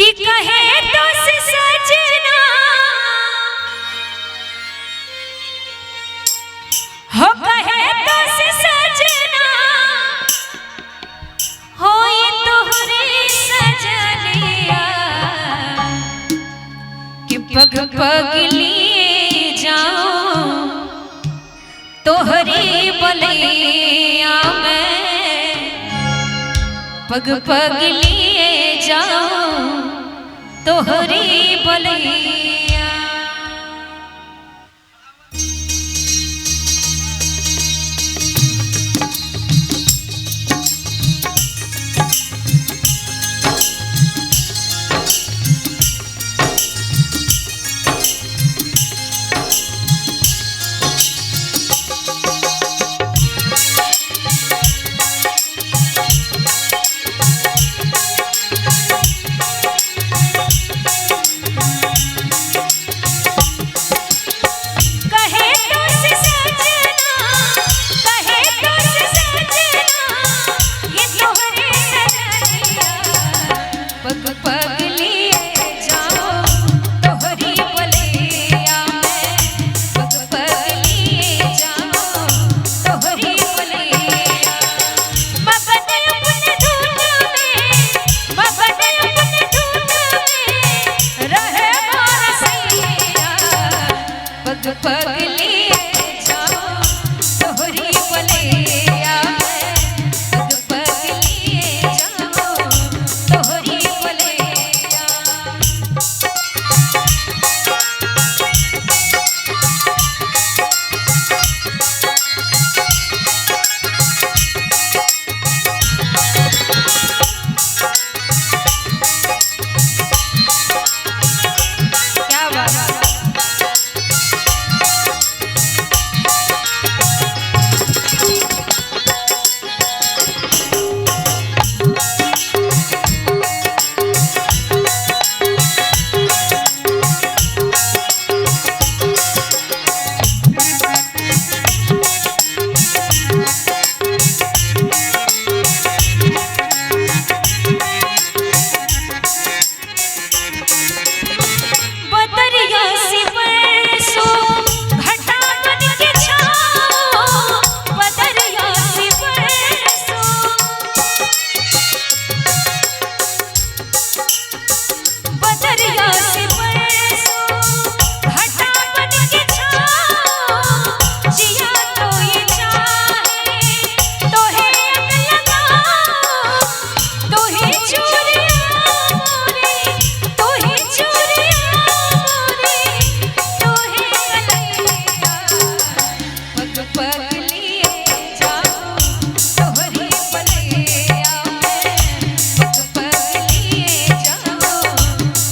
कि कहे तो सजना हो, कहे तो सजना हो ये तोहरे सजनिया कि पग पग लिए जाओ तोहरे बलिया में, पग पग लिए जाओ तोहरी बलिया।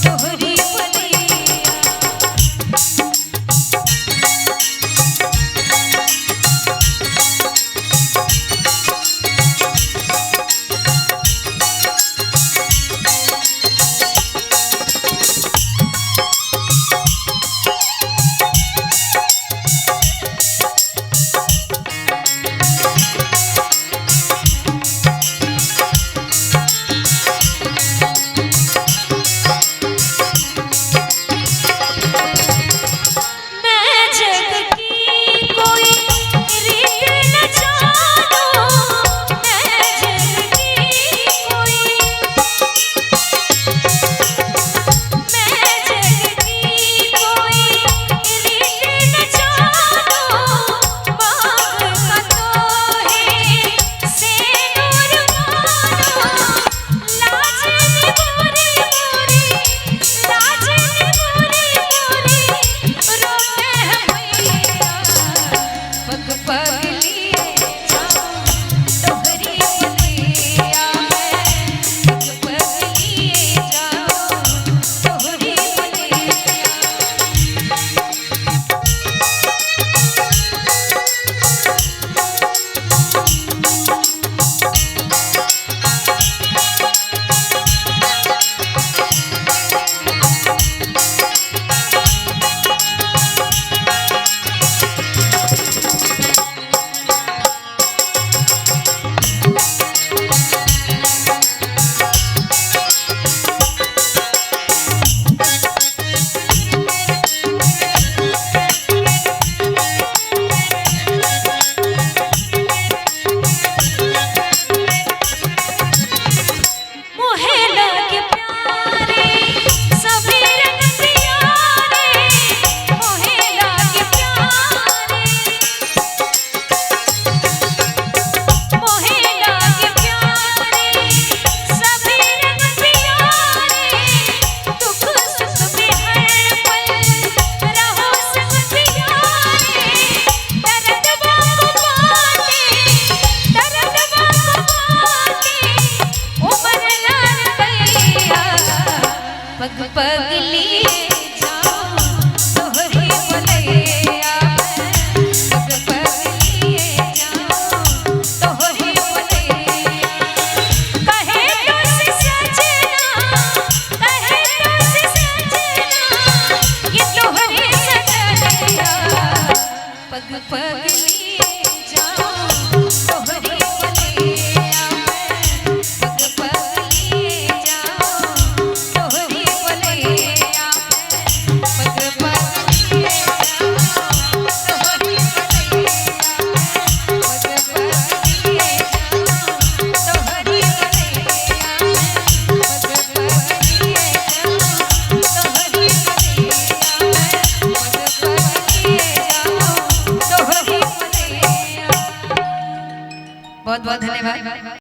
तोहरी पग पग लिए जाऊं तोहरी बलैया पग पग लिए जाऊं तोहरी बलैया कहे तुझसे सजना ये तोहरी सजनिया पग पग लिए जाऊं तोहरी बलैया पग पग लिए जाऊं तोहरी बलैया पग पग लिए जाऊं तोहरी बलैया पग पग लिए जाऊं तोहरी बलैया पग पग लिए जाऊं तोहरी बलैया पग पग लिए जाऊं तोहरी बलैया। बहुत बहुत धन्यवाद।